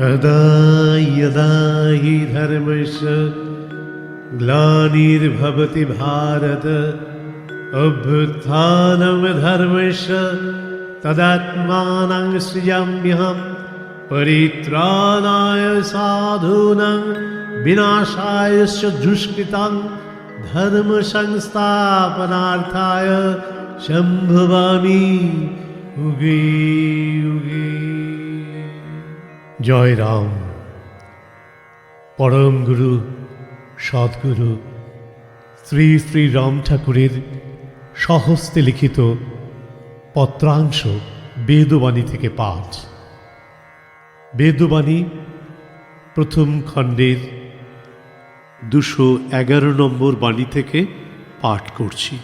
यदा यदा हि धर्मस्य ग्लानिर्भवति भारत अभ्युत्थानं धर्मस्य तदात्मानं सृजाम्यहं परित्राणाय साधूनां विनाशाय च दुष्कृतां धर्म संस्थापनार्थाय सम्भवामि युगे युगे। জয় রাম। পরম গুরু সদ্গুরু শ্রী শ্রী রাম ঠাকুরের স্বহস্তে লিখিত পত্রাংশ বেদবাণী থেকে পাঠ। বেদবাণী প্রথম খণ্ডের 211 নম্বর বাণী থেকে পাঠ করছি।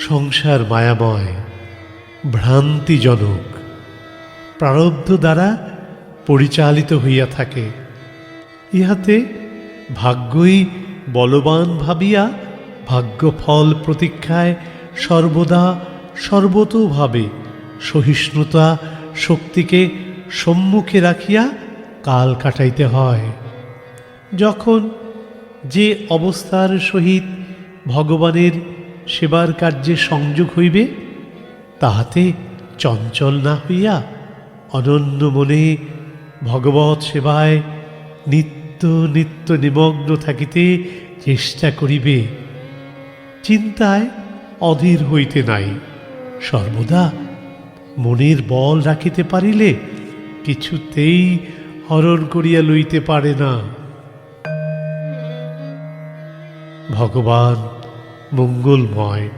সংসার মায়াময়, ভ্রান্তিজনক, প্রারব্ধ দ্বারা পরিচালিত হইয়া থাকে। ইহাতে ভাগ্যই বলবান ভাবিয়া ভাগ্যফল প্রতীক্ষায় সর্বদা সর্বতোভাবে সহিষ্ণুতা শক্তিকে সম্মুখে রাখিয়া কাল কাটাইতে হয়। যখন যে অবস্থার সহিত ভগবানের সেবার কার্যে সংযোগ হইবে, তাহাতে চঞ্চল না হইয়া অনন্য মনে ভগবৎ সেবায় নিত্য নিত্য নিমগ্ন থাকিতে চেষ্টা করিবে। চিন্তায় অধীর হইতে নাই। সর্বদা মনের বল রাখিতে পারিলে কিছুতেই হরণ করিয়া লইতে পারে না। ভগবান মঙ্গলময়।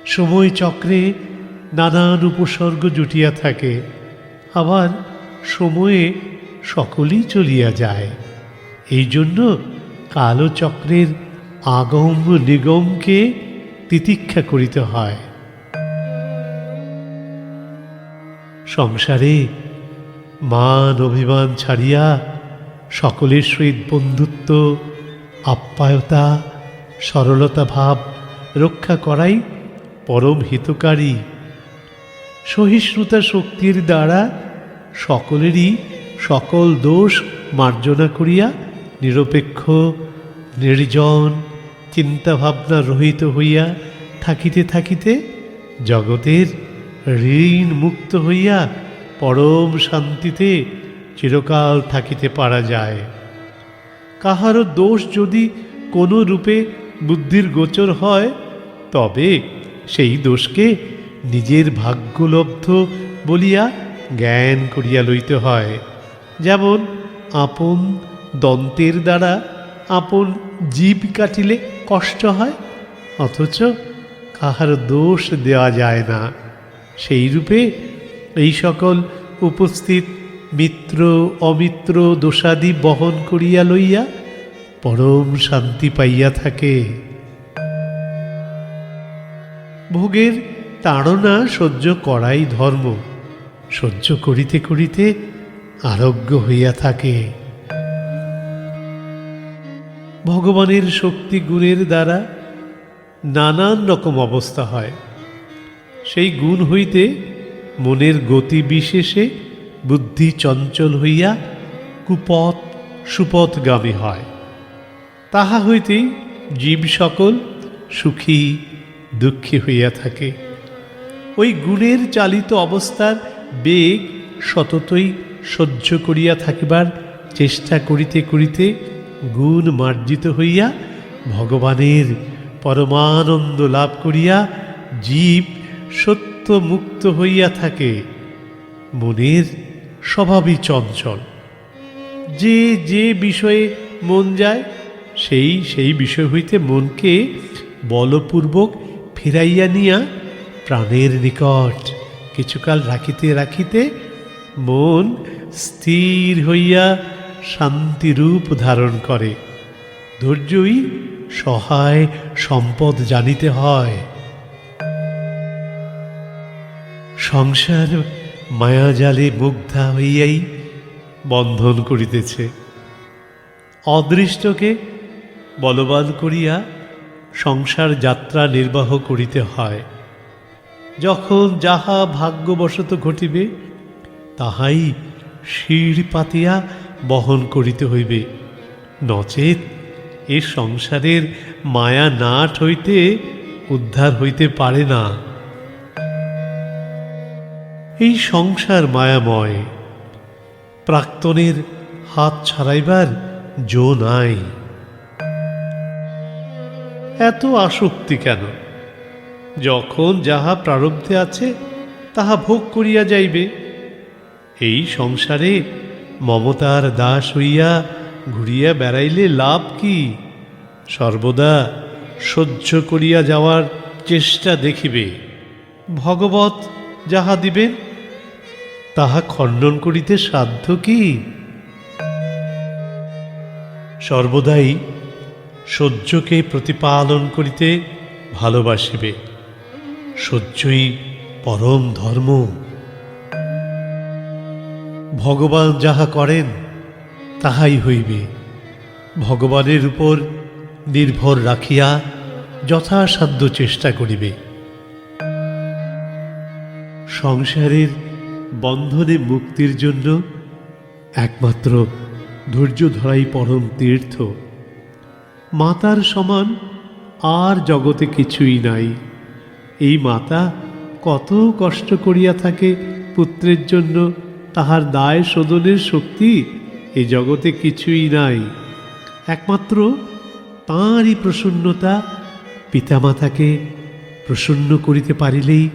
সময় চক্রে নানান উপসর্গ জুটিয়া থাকে, আবার সময়ে সকলেই চলিয়া যায়। এই জন্য কালচক্রের আগম নিগমকে তিতিক্ষা করিতে হয়। সংসারে মান অভিমান ছাড়িয়া সকলের সহিত বন্ধুত্ব, আপ্যায়তা, সরলতা ভাব রক্ষা করাই পরম হিতকারী। সহিষ্ণুতা শক্তির দ্বারা সকলেরই সকল দোষ মার্জনা করিয়া নিরপেক্ষ, নির্জন, চিন্তাভাবনা রহিত হইয়া থাকিতে থাকিতে জগতের ঋণ মুক্ত হইয়া পরম শান্তিতে চিরকাল থাকিতে পারা যায়। কাহারও দোষ যদি কোনো রূপে বুদ্ধির গোচর হয়, তবে সেই দোষকে নিজের ভাগ্যলব্ধ বলিয়া জ্ঞান করিয়া লইতে হয়। যেমন আপন দন্তের দ্বারা আপন জীব কাটিলে কষ্ট হয়, অথচ কাহার দোষ দেওয়া যায় না। সেই রূপে এই সকল উপস্থিত মিত্র অমিত্র দোষাদি বহন করিয়া লইয়া পরম শান্তি পাইয়া থাকে। ভোগের তাড়না সহ্য করাই ধর্ম। সহ্য করিতে করিতে আরোগ্য হইয়া থাকে। ভগবানের শক্তি গুণের দ্বারা নানান রকম অবস্থা হয়। সেই গুণ হইতে মনের গতি বিশেষে বুদ্ধি চঞ্চল হইয়া কুপথ সুপথগামী হয়। তাহা হইতেই জীব সকল সুখী দুঃখী হইয়া থাকে। ওই গুণের চালিত অবস্থার বেগ সততই সহ্য করিয়া থাকিবার চেষ্টা করিতে করিতে গুণ মার্জিত হইয়া ভগবানের পরমানন্দ লাভ করিয়া জীব সত্য মুক্ত হইয়া থাকে। মনের স্বভাবই চঞ্চল। যে যে বিষয়ে মন যায়, সেই সেই বিষয় হইতে মনকে বলপূর্বক ফিরাইয়া নিয়া প্রাণের নিকট কিছুকাল রাখিতে রাখিতে মন স্থির হইয়া শান্তিরূপ ধারণ করে। ধৈর্যই সহায় সম্পদ জানিতে হয়। সংসার মায়াজালে মুগ্ধা হইয়াই বন্ধন করিতেছে। অদৃষ্টকে বলবান করিয়া সংসার যাত্রা নির্বাহ করিতে হয়। যখন যাহা ভাগ্যবশত ঘটিবে তাহাই শির পাতিয়া বহন করিতে হইবে, নচেত এ সংসারের মায়া নাট হইতে উদ্ধার হইতে পারে না। এই সংসার মায়াময়, প্রাক্তনের হাত ছাড়াইবার জো নাই। এত আসক্তি কেন? যখন যাহা প্রারব্ধে আছে তাহা ভোগ করিয়া যাইবে। এই সংসারে মমতার দাস হইয়া ঘুরিয়া বেড়াইলে লাভ কি? সর্বদা সহ্য করিয়া যাওয়ার চেষ্টা দেখিবে। ভগবৎ যাহা দিবেন তাহা খণ্ডন করিতে সাধ্য কি? সর্বদাই সহ্যকে প্রতিপালন করিতে ভালোবাসিবে। সহ্যই পরম ধর্ম। ভগবান যাহা করেন তাহাই হইবে। ভগবানের উপর নির্ভর রাখিয়া যথাসাধ্য চেষ্টা করিবে। সংসারের বন্ধনে মুক্তির জন্য একমাত্র ধৈর্য ধরাই পরম তীর্থ। মাতার সমান আর জগতে কিছুই নাই। এই মাতা কত কষ্ট করিয়া থাকে পুত্রের জন্য, তাহার দায় শোধনের শক্তি এই জগতে কিছুই নাই। একমাত্র তাঁরই প্রসন্নতা, পিতামাতাকে প্রসন্ন করিতে পারিলেই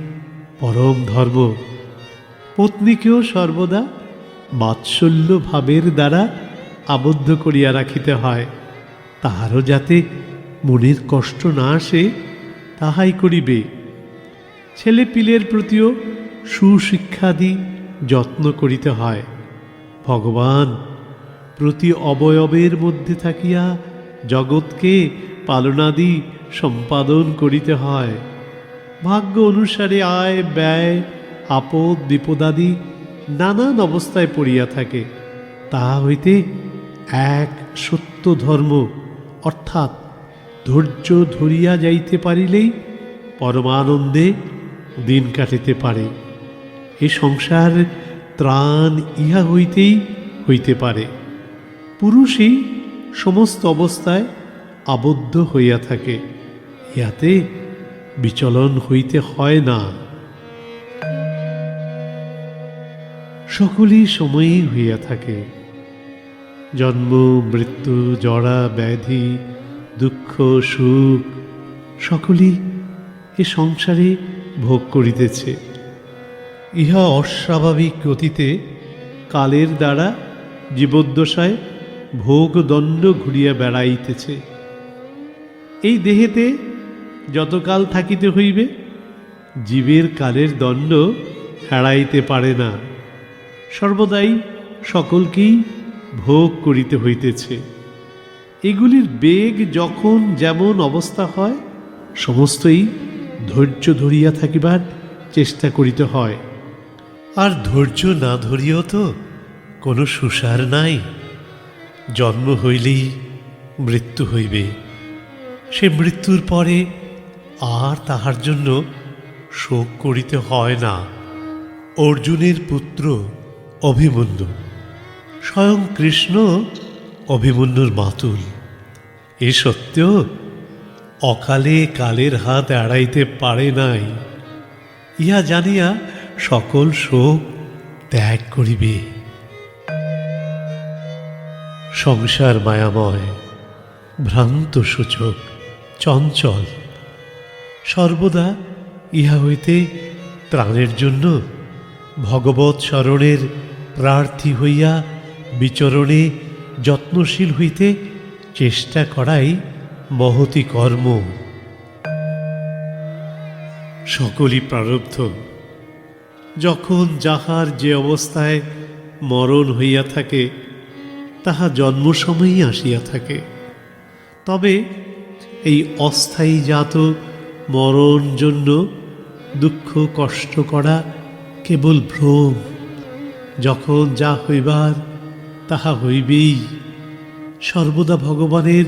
পরম ধর্ম। পত্নীকেও সর্বদা বাৎসল্য ভাবের দ্বারা আবদ্ধ করিয়া রাখিতে হয়। তাহারও যাতে মনের কষ্ট না আসে তাহাই করিবে। ছেলে পিলের প্রতিও সুশিক্ষাদি যত্ন করিতে হয়। ভগবান প্রতি অবয়বের মধ্যে থাকিয়া জগৎকে পালনাদি সম্পাদন করিতে হয়। ভাগ্য অনুসারে আয় ব্যয়, আপদ বিপদাদি নানান অবস্থায় পড়িয়া থাকে। তাহা হইতে এক সত্য ধর্ম অর্থাৎ ধৈর্য ধরিয়া যাইতে পারিলেই পরমানন্দে দিন কাটিতে পারে। এ সংসার ত্রাণ ইহা হইতেই হইতে পারে। পুরুষই সমস্ত অবস্থায় আবদ্ধ হইয়া থাকে, ইহাতে বিচলন হইতে হয় না। সকলই সময়েই হইয়া থাকে। জন্ম মৃত্যু জরা ব্যাধি দুঃখ সুখ সকলই এ সংসারে ভোগ করিতেছে। ইহা অস্বাভাবিক গতিতে কালের দ্বারা জীবদ্দশায় ভোগ দণ্ড ঘুরিয়া বেড়াইতেছে। এই দেহেতে যতকাল থাকিতে হইবে জীবের কালের দণ্ড এড়াইতে পারে না। সর্বদাই সকলকেই ভোগ করিতে হইতেছে। এগুলির বেগ যখন যেমন অবস্থা হয় সমস্তই ধৈর্য ধরিয়া থাকিবার চেষ্টা করিতে হয়। আর ধৈর্য না ধরিয়াও তো কোনো সুসার নাই। জন্ম হইলেই মৃত্যু হইবে। সে মৃত্যুর পরে আর তাহার জন্য শোক করিতে হয় না। অর্জুনের পুত্র অভিমন্যু, স্বয়ং কৃষ্ণ অভিমন্যুর মাতুল। এ সত্ত্বেও অকালে কালের হাত এড়াইতে পারে নাই। ইহা জানিয়া সকল শোক ত্যাগ করিবে। সংসার মায়াময়, ভ্রান্ত সূচক, চঞ্চল। সর্বদা ইহা হইতে ত্রাণের জন্য ভগবৎ শরণের প্রার্থী হইয়া বিচরণে যত্নশীল হইতে চেষ্টা করাই মহতি কর্ম। সকলই প্রারব্ধ। যখন যাহার যে অবস্থায় মরণ হইয়া থাকে তাহা জন্মসময়েই আসিয়া থাকে। তবে এই অস্থায়ী জাত মরণ জন্য দুঃখ কষ্ট করা কেবল ভ্রম। যখন যা হইবার তাহা হইবেই। সর্বদা ভগবানের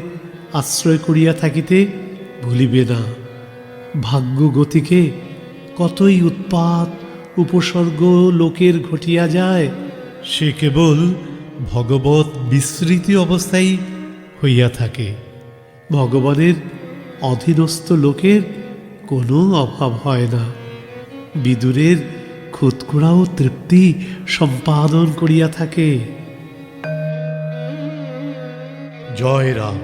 আশ্রয় করিয়া থাকিতে ভুলিবে না। ভাগ্য গতিকে কতই উৎপাত উপসর্গ লোকের ঘটিয়া যায়, সে কেবল ভগবৎ বিস্মৃতি অবস্থায় হইয়া থাকে। ভগবানের অধীনস্থ লোকের কোনো অভাব হয় না। বিদুরের খুদকুড়াও তৃপ্তি সম্পাদন করিয়া থাকে। জয় রাম।